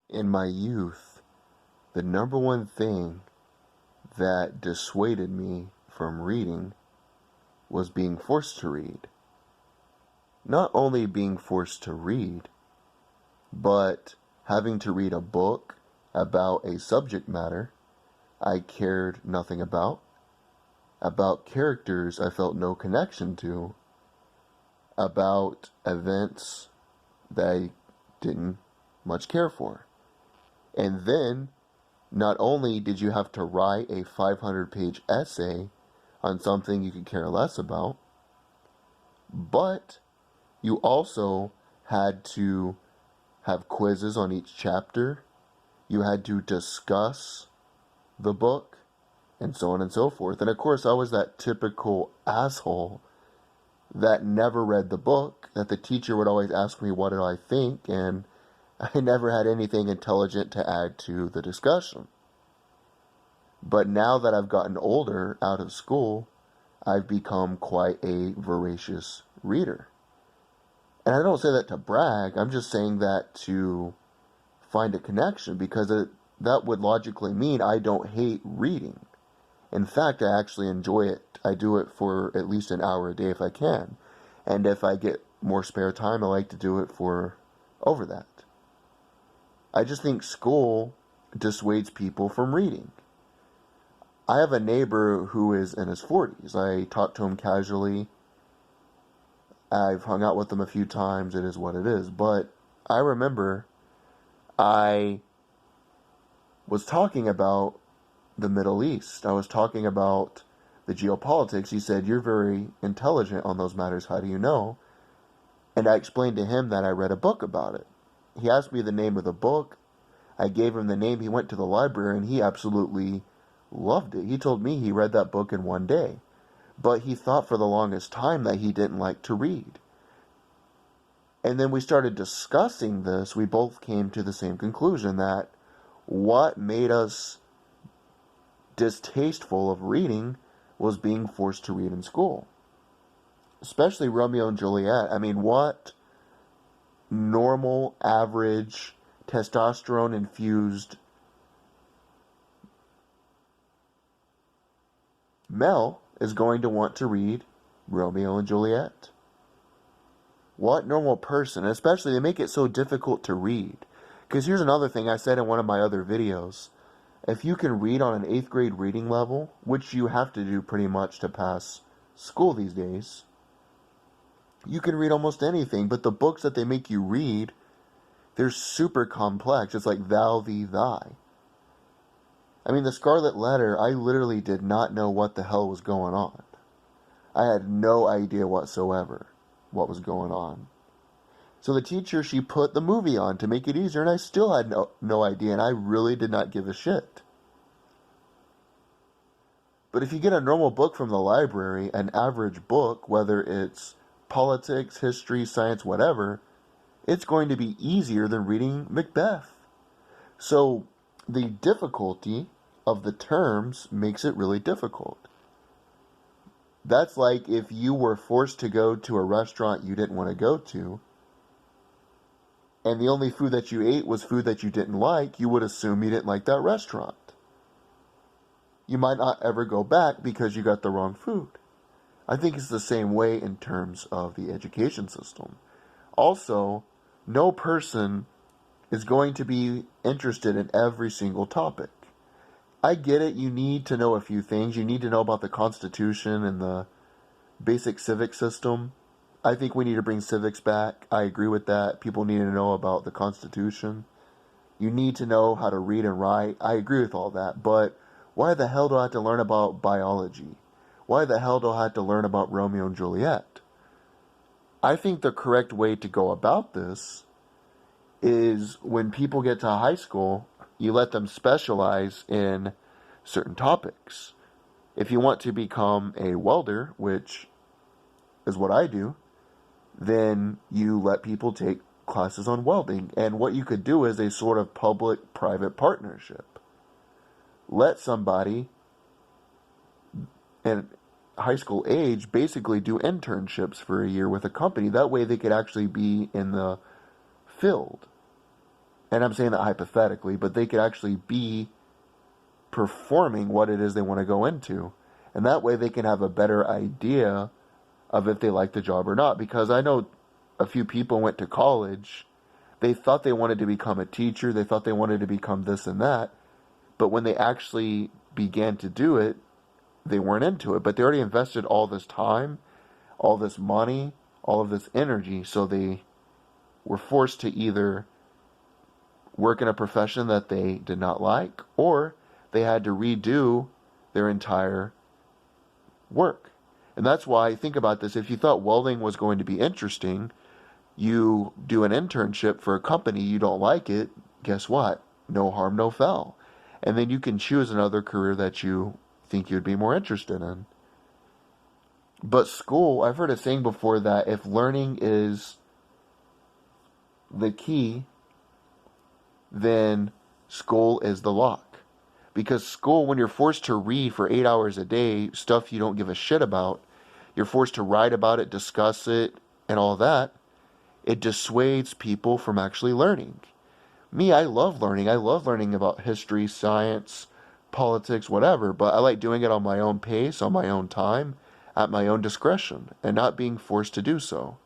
In my youth, the number one thing that dissuaded me from reading was being forced to read. Not only being forced to read, but having to read a book about a subject matter I cared nothing about characters I felt no connection to, about events that I didn't much care for. And then, not only did you have to write a 500-page essay on something you could care less about, but you also had to have quizzes on each chapter. You had to discuss the book, and so on and so forth. And of course, I was that typical asshole that never read the book, that the teacher would always ask me what did I think, and I never had anything intelligent to add to the discussion. But now that I've gotten older out of school, I've become quite a voracious reader. And I don't say that to brag, I'm just saying that to find a connection, because that would logically mean I don't hate reading. In fact, I actually enjoy it. I do it for at least an hour a day if I can. And if I get more spare time, I like to do it for over that. I just think school dissuades people from reading. I have a neighbor who is in his 40s. I talk to him casually. I've hung out with him a few times. It is what it is. But I remember I was talking about the Middle East. I was talking about the geopolitics. He said, "You're very intelligent on those matters. How do you know?" And I explained to him that I read a book about it. He asked me the name of the book. I gave him the name. He went to the library and he absolutely loved it. He told me he read that book in one day. But he thought for the longest time that he didn't like to read. And then we started discussing this. We both came to the same conclusion, that what made us distasteful of reading was being forced to read in school. Especially Romeo and Juliet. I mean, what normal, average, testosterone-infused male is going to want to read Romeo and Juliet? What normal person? Especially, they make it so difficult to read. Because here's another thing I said in one of my other videos. If you can read on an 8th grade reading level, which you have to do pretty much to pass school these days, you can read almost anything. But the books that they make you read, they're super complex. It's like thou, thee, thy. I mean, the Scarlet Letter, I literally did not know what the hell was going on. I had no idea whatsoever what was going on. So the teacher, she put the movie on to make it easier, and I still had no idea, and I really did not give a shit. But if you get a normal book from the library, an average book, whether it's politics, history, science, whatever, it's going to be easier than reading Macbeth. So the difficulty of the terms makes it really difficult. That's like if you were forced to go to a restaurant you didn't want to go to, and the only food that you ate was food that you didn't like, you would assume you didn't like that restaurant. You might not ever go back because you got the wrong food. I think it's the same way in terms of the education system. Also, no person is going to be interested in every single topic. I get it, you need to know a few things. You need to know about the Constitution and the basic civic system. I think we need to bring civics back. I agree with that. People need to know about the Constitution. You need to know how to read and write. I agree with all that. But why the hell do I have to learn about biology? Why the hell do I have to learn about Romeo and Juliet? I think the correct way to go about this is when people get to high school, you let them specialize in certain topics. If you want to become a welder, which is what I do, then you let people take classes on welding. And what you could do is a sort of public-private partnership. Let somebody in high school age basically do internships for a year with a company. That way they could actually be in the field. and I'm saying that hypothetically, but they could actually be performing what it is they want to go into. And that way they can have a better idea of if they like the job or not. Because I know a few people went to college, they thought they wanted to become a teacher, they thought they wanted to become this and that, but when they actually began to do it, they weren't into it. But they already invested all this time, all this money, all of this energy, so they were forced to either work in a profession that they did not like, or they had to redo their entire work. And that's why, think about this, if you thought welding was going to be interesting, you do an internship for a company, you don't like it, guess what? No harm, no foul. And then you can choose another career that you think you'd be more interested in. But school, I've heard a saying before that if learning is the key, then school is the lock. Because school, when you're forced to read for 8 hours a day, stuff you don't give a shit about, you're forced to write about it, discuss it, and all that, it dissuades people from actually learning. Me, I love learning. I love learning about history, science, politics, whatever, but I like doing it on my own pace, on my own time, at my own discretion, and not being forced to do so.